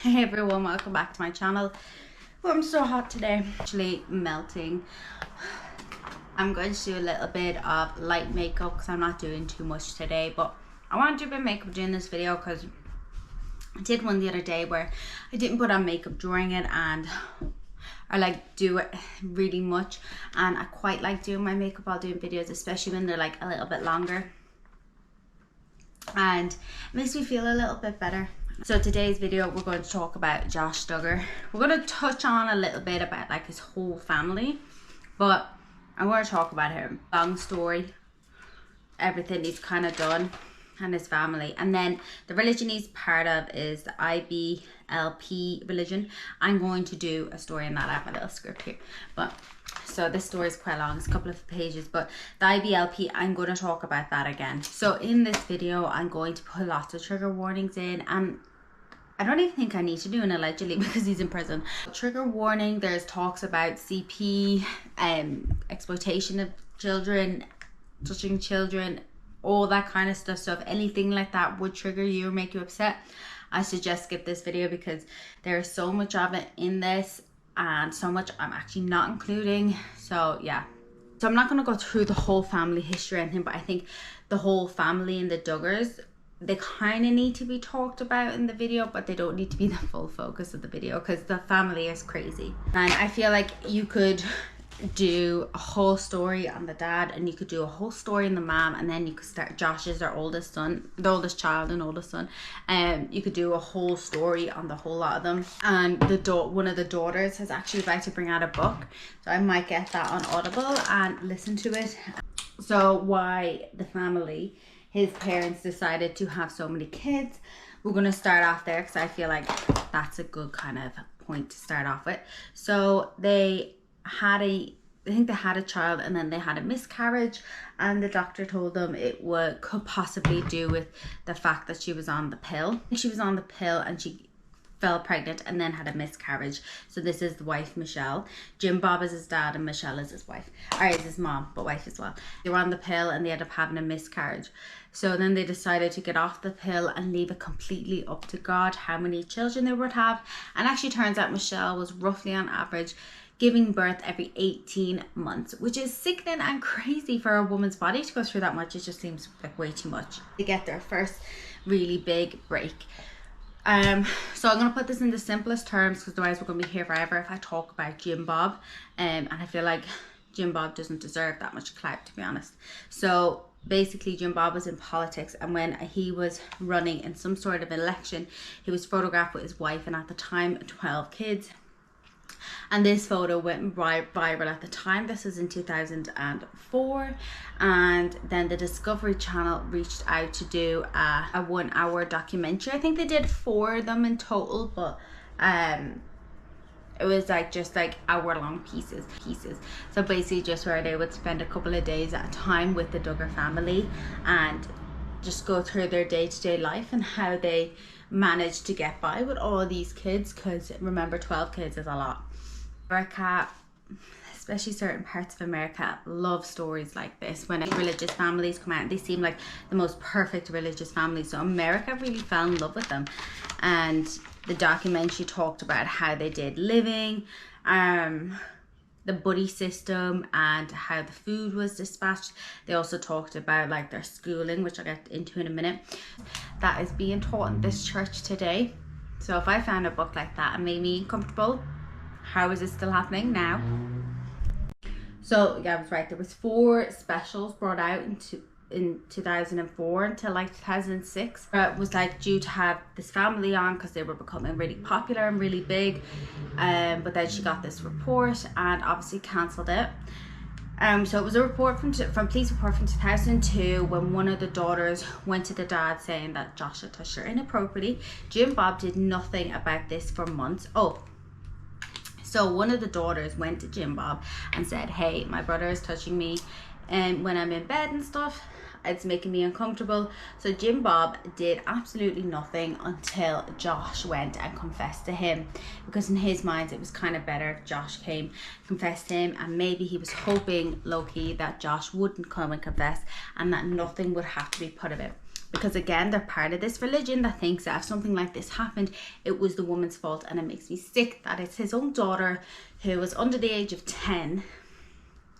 Hey everyone, welcome back to my channel. Oh, I'm so hot today, actually melting. I'm going to do a little bit of light makeup because I'm not doing too much today, but I want to do a bit of makeup during this video because I did one the other day where I didn't put on makeup during it, and I do it really much, and I quite like doing my makeup while doing videos, especially when they're like a little bit longer, and it makes me feel a little bit better. So today's video, we're going to talk about Josh Duggar. We're going to touch on a little bit about like his whole family, but I want to talk about him. Long story, everything he's kind of done, and his family. And then the religion he's part of is the IBLP religion. I'm going to do a story on that. I have my little script here, but so this story is quite long, it's a couple of pages, but the IBLP, I'm going to talk about that again. So in this video, I'm going to put lots of trigger warnings in, and I don't even think I need to do an allegedly because he's in prison. Trigger warning, there's talks about CP, exploitation of children, touching children, all that kind of stuff. So if anything like that would trigger you or make you upset, I suggest skip this video because there is so much of it in this and so much I'm actually not including. So yeah, so I'm not going to go through the whole family history or anything, but I think the whole family and the Duggars, they kind of need to be talked about in the video, but they don't need to be the full focus of the video because the family is crazy. And I feel like you could do a whole story on the dad, and you could do a whole story on the mom, and then you could start, Josh is their oldest son, the oldest child and oldest son, and you could do a whole story on the whole lot of them. And one of the daughters has actually about to bring out a book, so I might get that on Audible and listen to it. So why the family, his parents decided to have so many kids, we're going to start off there because I feel like that's a good kind of point to start off with. So I think they had a child, and then they had a miscarriage, and the doctor told them it could possibly do with the fact that she was on the pill. She was on the pill and she fell pregnant and then had a miscarriage. So this is the wife, Michelle. Jim Bob is his dad and Michelle is his wife, or is his mom, but wife as well. They were on the pill and they ended up having a miscarriage. So then they decided to get off the pill and leave it completely up to God how many children they would have. And actually turns out Michelle was roughly on average giving birth every 18 months, which is sickening and crazy for a woman's body to go through that much. It just seems like way too much. They get their first really big break. So I'm going to put this in the simplest terms because otherwise we're going to be here forever if I talk about Jim Bob. And I feel like Jim Bob doesn't deserve that much clout, to be honest. So basically Jim Bob was in politics, and when he was running in some sort of election, he was photographed with his wife and at the time 12 kids. And this photo went viral at the time. This was in 2004, and then the Discovery Channel reached out to do a 1 hour documentary. I think they did 4 of them in total, but it was just hour-long pieces. So basically just where they would spend a couple of days at a time with the Duggar family and just go through their day-to-day life and how they managed to get by with all of these kids, because remember, 12 kids is a lot. America, especially certain parts of America, love stories like this. When religious families come out, they seem like the most perfect religious families. So America really fell in love with them. And the documentary talked about how they did living, the buddy system, and how the food was dispatched. They also talked about their schooling, which I'll get into in a minute. That is being taught in this church today. So if I found a book like that and made me comfortable, how is it still happening now? So yeah, I was right. There was 4 specials brought out in 2004 until 2006. It was due to have this family on because they were becoming really popular and really big. But then she got this report and obviously cancelled it. So it was a report from police report from 2002 when one of the daughters went to the dad saying that Josh had touched her inappropriately. Jim Bob did nothing about this for months. So one of the daughters went to Jim Bob and said, hey, my brother is touching me and when I'm in bed and stuff, it's making me uncomfortable. So Jim Bob did absolutely nothing until Josh went and confessed to him, because in his mind it was kind of better if Josh came, confessed to him, and maybe he was hoping low-key that Josh wouldn't come and confess and that nothing would have to be put of it. because again, they're part of this religion that thinks that if something like this happened, it was the woman's fault. And it makes me sick that it's his own daughter who was under the age of 10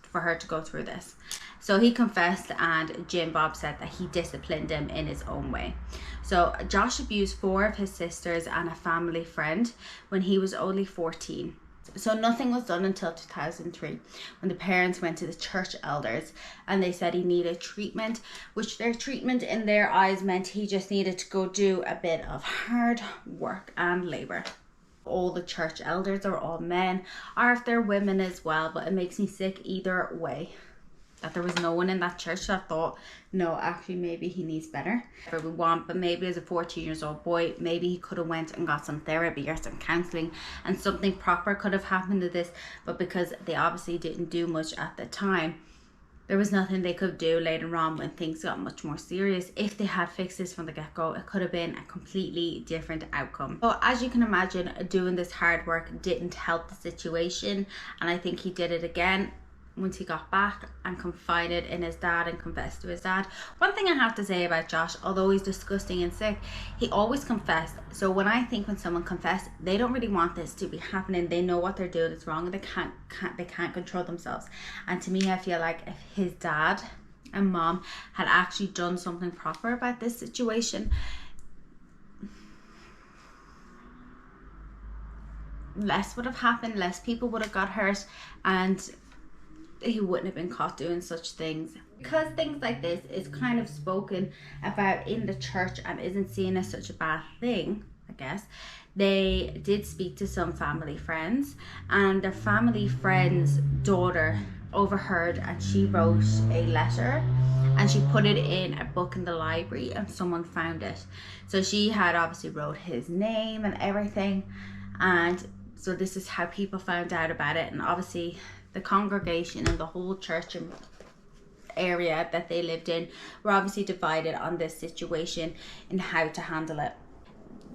for her to go through this. So he confessed, and Jim Bob said that he disciplined him in his own way. So Josh abused 4 of his sisters and a family friend when he was only 14. So nothing was done until 2003, when the parents went to the church elders and they said he needed treatment, which their treatment in their eyes meant he just needed to go do a bit of hard work and labor. All the church elders are all men, or if they're women as well, but it makes me sick either way that there was no one in that church that thought, no, actually maybe he needs better. Whatever we want, but maybe as a 14-year-old boy, maybe he could have went and got some therapy or some counselling, and something proper could have happened to this. But because they obviously didn't do much at the time, there was nothing they could do later on when things got much more serious. If they had fixed this from the get-go, it could have been a completely different outcome. So as you can imagine, doing this hard work didn't help the situation, and I think he did it again once he got back and confided in his dad and confessed to his dad. One thing I have to say about Josh, although he's disgusting and sick, he always confessed. So when I think when someone confessed, they don't really want this to be happening. They know what they're doing is wrong and they can't control themselves. And to me, I feel like if his dad and mom had actually done something proper about this situation, less would have happened, less people would have got hurt, and he wouldn't have been caught doing such things. Because things like this is kind of spoken about in the church and isn't seen as such a bad thing, I guess, they did speak to some family friends, and their family friend's daughter overheard, and she wrote a letter and she put it in a book in the library, and someone found it. So she had obviously wrote his name and everything, and so this is how people found out about it. And obviously the congregation and the whole church area that they lived in were obviously divided on this situation and how to handle it.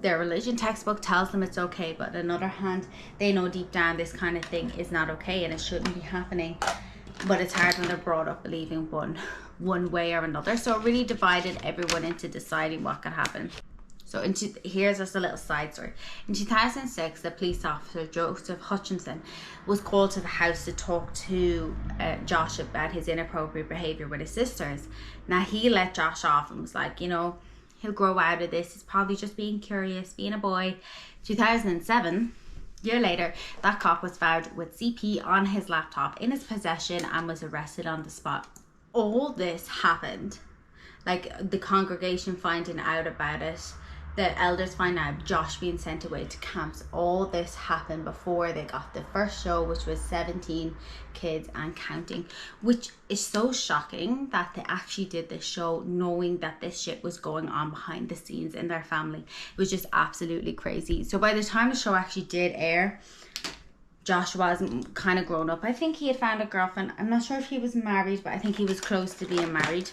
Their religion textbook tells them it's okay, but on the other hand, they know deep down this kind of thing is not okay and it shouldn't be happening. But it's hard when they're brought up believing one way or another. So it really divided everyone into deciding what could happen. So here's just a little side story. In 2006, the police officer, Joseph Hutchinson, was called to the house to talk to Josh about his inappropriate behaviour with his sisters. Now, he let Josh off and was like, you know, he'll grow out of this. He's probably just being curious, being a boy. 2007, a year later, that cop was found with CP on his laptop in his possession and was arrested on the spot. All this happened, like the congregation finding out about it, the elders find out, Josh being sent away to camps. All this happened before they got the first show, which was 17 kids and counting, which is so shocking that they actually did this show knowing that this shit was going on behind the scenes in their family. It was just absolutely crazy. So by the time the show actually did air, Josh was kind of grown up. I think he had found a girlfriend. I'm not sure if he was married, but I think he was close to being married.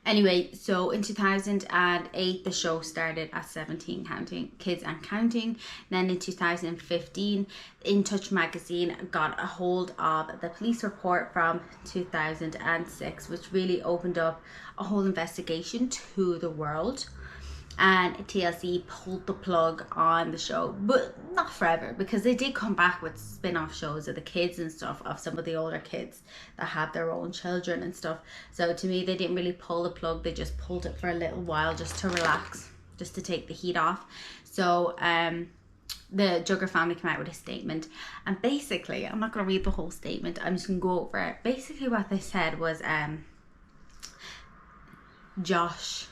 Anyway, so in 2008, the show started at 17 kids and counting. Then in 2015, In Touch magazine got a hold of the police report from 2006, which really opened up a whole investigation to the world. And TLC pulled the plug on the show, but not forever, because they did come back with spin-off shows of the kids and stuff, of some of the older kids that had their own children and stuff. So to me, they didn't really pull the plug, they just pulled it for a little while just to relax, just to take the heat off. So the Duggar family came out with a statement, and basically, I'm not going to read the whole statement, I'm just going to go over it. Basically what they said was Josh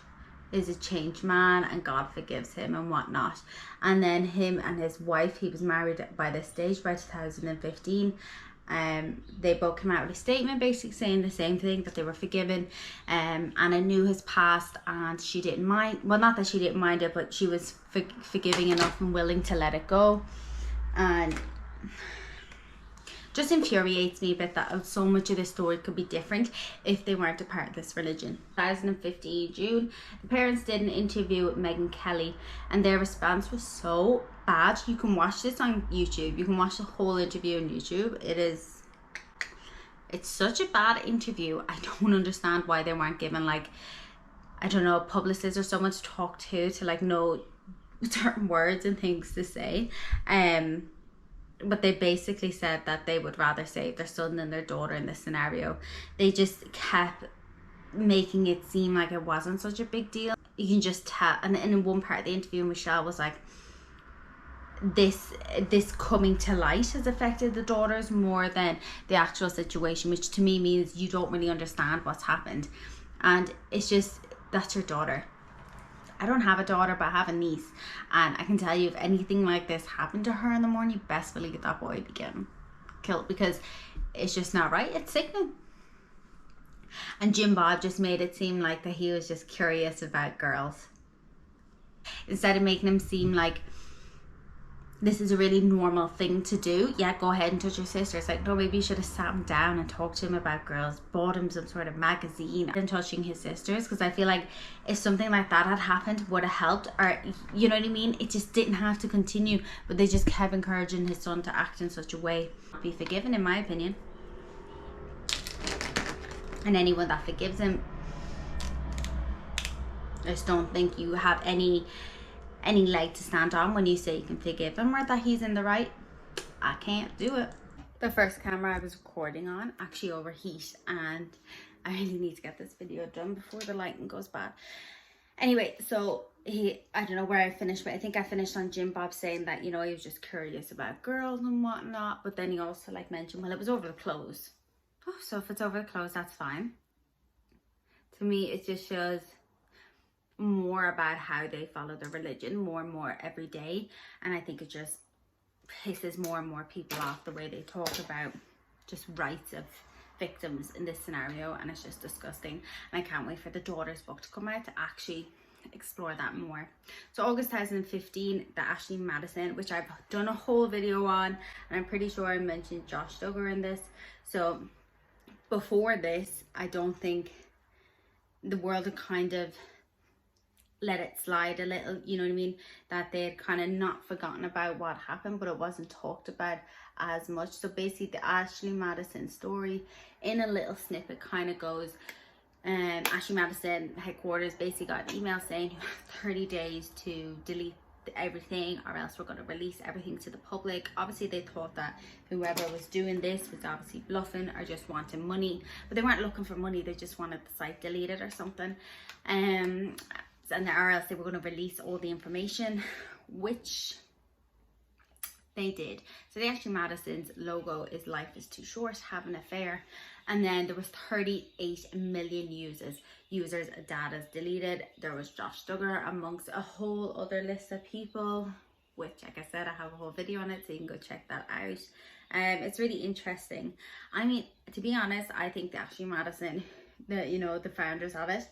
is a changed man and God forgives him and whatnot. And then him and his wife, he was married by this stage, by 2015, they both came out with a statement basically saying the same thing, that they were forgiven. And I knew his past and she didn't mind, well, not that she didn't mind it, but she was forgiving enough and willing to let it go. And just infuriates me a bit that so much of this story could be different if they weren't a part of this religion. 2015 June, the parents did an interview with Megyn Kelly, and their response was so bad. You can watch this on YouTube. You can watch the whole interview on YouTube. It is It's such a bad interview. I don't understand why they weren't given, like, I don't know, a publicist or someone to talk to like know certain words and things to say. But they basically said that they would rather save their son than their daughter in this scenario. They just kept making it seem like it wasn't such a big deal. You can just tell, and in one part of the interview, Michelle was like, this coming to light has affected the daughters more than the actual situation, which to me means you don't really understand what's happened. And it's just, that's your daughter. I don't have a daughter, but I have a niece, and I can tell you, if anything like this happened to her in the morning, best believe that boy would be getting killed, because it's just not right. It's sickening. And Jim Bob just made it seem like that he was just curious about girls, instead of making him seem like this is a really normal thing to do. Yeah, go ahead and touch your sister. It's like, no, maybe you should have sat him down and talked to him about girls, bought him some sort of magazine and touching his sisters, because I feel like if something like that had happened, would have helped, or you know what I mean? It just didn't have to continue, but they just kept encouraging his son to act in such a way. Be forgiven, in my opinion. And anyone that forgives him, I just don't think you have any leg to stand on when you say you can forgive him or that he's in the right. I can't do it. The first camera I was recording on actually overheat, and I really need to get this video done before the lighting goes bad. Anyway, so I don't know where I finished, but I think I finished on Jim Bob saying that, you know, he was just curious about girls and whatnot, but then he also like mentioned, well, it was over the clothes. Oh, so if it's over the clothes, that's fine. To me, it just shows more about how they follow their religion more and more every day, and I think it just pisses more and more people off the way they talk about just rights of victims in this scenario, and it's just disgusting. And I can't wait for the daughter's book to come out to actually explore that more. So August 2015, the Ashley Madison, which I've done a whole video on, and I'm pretty sure I mentioned Josh Duggar in this. So before this, I don't think the world had kind of let it slide a little, you know what I mean, that they had kind of not forgotten about what happened, but it wasn't talked about as much. So basically the Ashley Madison story, in a little snippet, kind of goes, Ashley Madison headquarters basically got an email saying you have 30 days to delete everything, or else we're going to release everything to the public. Obviously they thought that whoever was doing this was obviously bluffing or just wanting money, but they weren't looking for money, they just wanted the site deleted or something. And or else they were going to release all the information, which they did. So the Ashley Madison's logo is "Life is too short, have an affair," and then there was 38 million users data's deleted. There was Josh Duggar amongst a whole other list of people, which, like I said, I have a whole video on it, so you can go check that out. It's really interesting. I mean, to be honest, I think the Ashley Madison, the founders of it,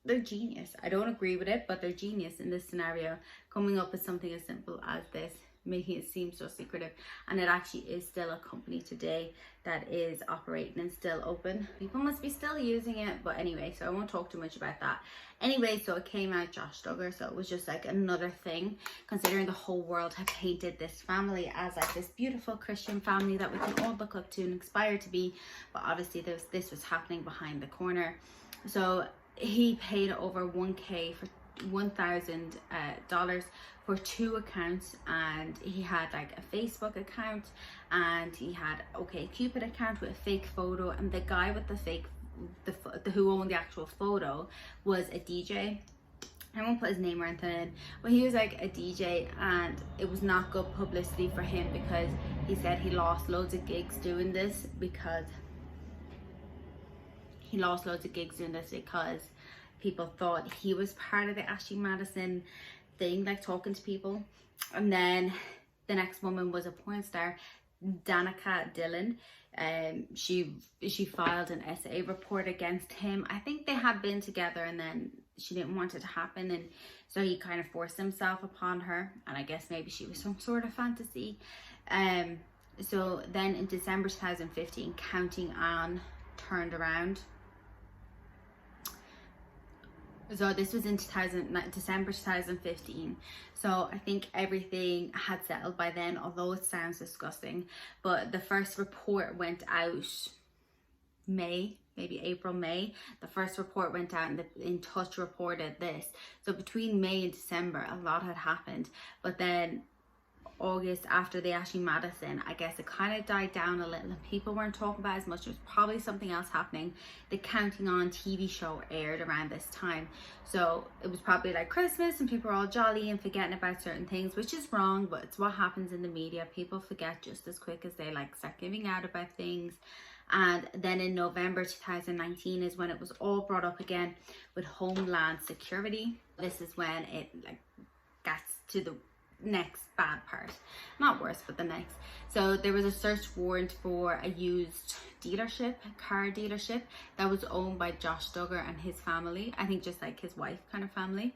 they're genius. I don't agree with it, but they're genius in this scenario, coming up with something as simple as this, making it seem so secretive. And it actually is still a company today that is operating and still open. People must be still using it, but anyway, so I won't talk too much about that. Anyway, so it came out Josh Duggar, so it was just like another thing, considering the whole world had painted this family as like this beautiful Christian family that we can all look up to and aspire to be, but obviously this was happening behind the corner. So he paid over $1,000 for 2 accounts, and he had like a Facebook account and he had OkCupid account with a fake photo, and the guy with who owned the actual photo was a DJ. I won't put his name or anything in, but he was like a DJ, and it was not good publicity for him, because he said he lost loads of gigs doing this because people thought he was part of the Ashley Madison thing, like talking to people. And then the next woman was a porn star, Danica Dillon. She filed an SA report against him. I think they had been together, and then she didn't want it to happen, and so he kind of forced himself upon her, and I guess maybe she was some sort of fantasy. So then in December 2015, Counting On turned around. So this was in December 2015. So I think everything had settled by then, although it sounds disgusting. But the first report went out May, maybe April, May, the first report went out and the In Touch reported this. So between May and December, a lot had happened. But then August, after the Ashley Madison, I guess it kind of died down a little and people weren't talking about it as much. There was probably something else happening. The Counting On TV show aired around this time, so it was probably like Christmas and people were all jolly and forgetting about certain things, which is wrong, but it's what happens in the media. People forget just as quick as they like start giving out about things. And then in November 2019 is when it was all brought up again with Homeland Security. This is when it like gets to the next bad part, not worse, but the next. So there was a search warrant for a used dealership, a car dealership that was owned by Josh Duggar and his family, I think just like his wife kind of family.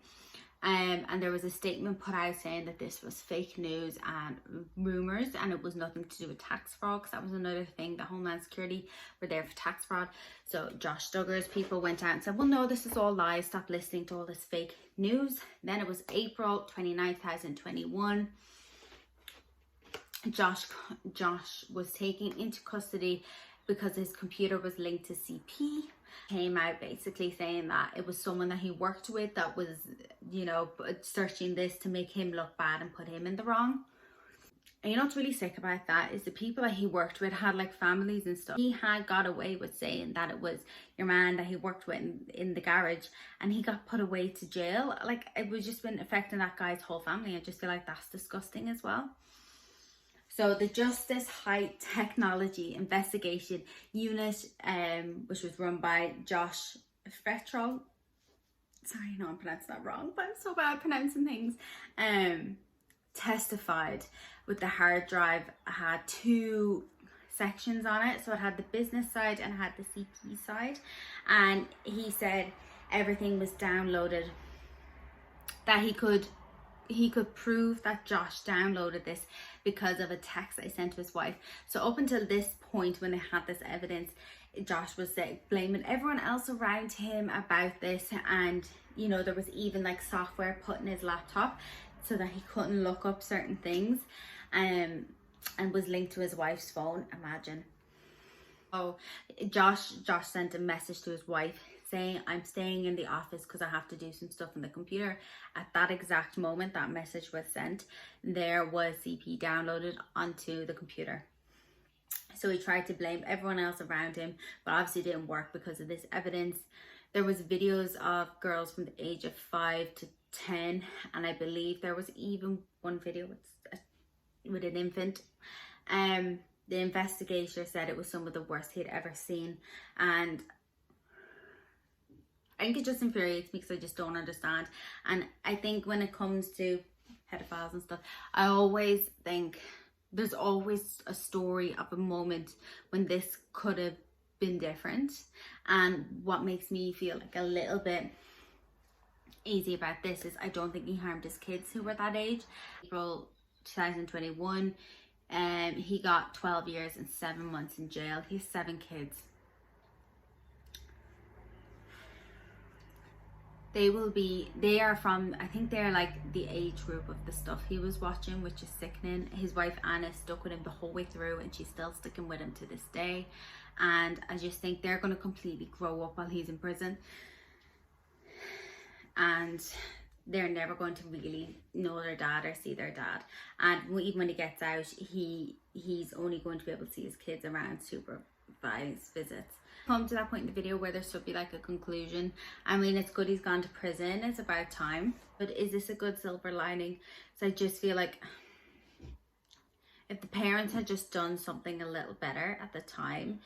And there was a statement put out saying that this was fake news and rumors, and it was nothing to do with tax fraud, because that was another thing. The Homeland Security were there for tax fraud. So Josh Duggar's people went out and said, well, no, this is all lies, stop listening to all this fake news. Then it was April 29th, 2021. Josh was taken into custody because his computer was linked to CP. Came out basically saying that it was someone that he worked with that was, you know, searching this to make him look bad and put him in the wrong. And you know what's really sick about that is the people that he worked with had like families and stuff. He had got away with saying that it was your man that he worked with in the garage, and he got put away to jail. Like, it was just been affecting that guy's whole family. I just feel like that's disgusting as well. So the Justice High Technology Investigation Unit, which was run by Josh Fettrell, sorry, I know I'm pronouncing that wrong, but I'm so bad at pronouncing things, testified with the hard drive. Had two sections on it. So it had the business side and it had the CP side. And he said everything was downloaded, that he could prove that Josh downloaded this because of a text I sent to his wife. So up until this point, when they had this evidence, Josh was blaming everyone else around him about this. And, you know, there was even like software put in his laptop so that he couldn't look up certain things, and was linked to his wife's phone. Imagine. Oh, Josh sent a message to his wife saying, I'm staying in the office because I have to do some stuff on the computer. At that exact moment that message was sent, there was CP downloaded onto the computer. So he tried to blame everyone else around him, but obviously it didn't work because of this evidence. There was videos of girls from the age of 5 to 10, and I believe there was even one video with an infant. The investigator said it was some of the worst he'd ever seen, and I think it just infuriates me because I just don't understand. And I think when it comes to pedophiles and stuff, I always think there's always a story of a moment when this could have been different. And what makes me feel like a little bit easy about this is I don't think he harmed his kids who were that age. April 2021, he got 12 years and 7 months in jail. He has 7 kids. They are from, I think they're like the age group of the stuff he was watching, which is sickening. His wife Anna stuck with him the whole way through, and she's still sticking with him to this day. And I just think they're going to completely grow up while he's in prison, and they're never going to really know their dad or see their dad. And even when he gets out, he's only going to be able to see his kids around supervised visits. Come to that point in the video where there should be like a conclusion. I mean, it's good he's gone to prison, it's about time, but is this a good silver lining? So I just feel like if the parents had just done something a little better at the time,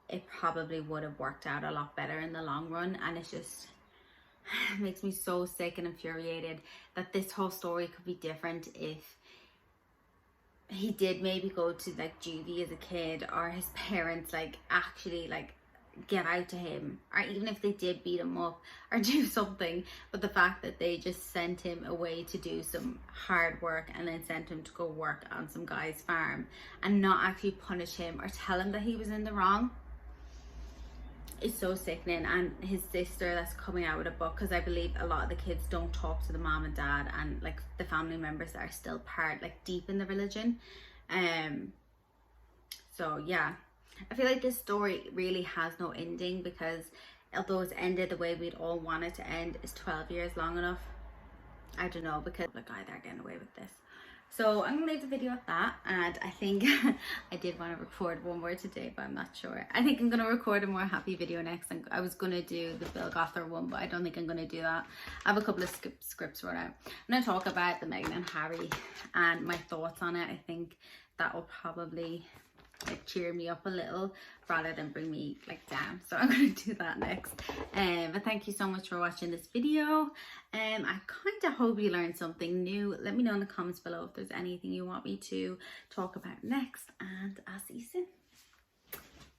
it probably would have worked out a lot better in the long run. And it's just, it makes me so sick and infuriated that this whole story could be different if he did maybe go to like juvie as a kid, or his parents like actually like get out to him, or even if they did beat him up or do something. But the fact that they just sent him away to do some hard work and then sent him to go work on some guy's farm and not actually punish him or tell him that he was in the wrong is so sickening. And his sister that's coming out with a book, because I believe a lot of the kids don't talk to the mom and dad and like the family members that are still part like deep in the religion. So yeah, I feel like this story really has no ending, because although it's ended the way we'd all want it to end, is 12 years long enough? I don't know, because the guy they're getting away with this. So I'm gonna leave the video at that, and I think I did want to record one more today, but I'm not sure. I think I'm gonna record a more happy video next. And I was gonna do the Bill Gothard one, but I don't think I'm gonna do that. I have a couple of scripts wrote out. I'm gonna talk about the Meghan and Harry and my thoughts on it. I think that will probably like cheer me up a little rather than bring me like down, so I'm going to do that next. But thank you so much for watching this video. I kind of hope you learned something new. Let me know in the comments below if there's anything you want me to talk about next, and I'll see you soon.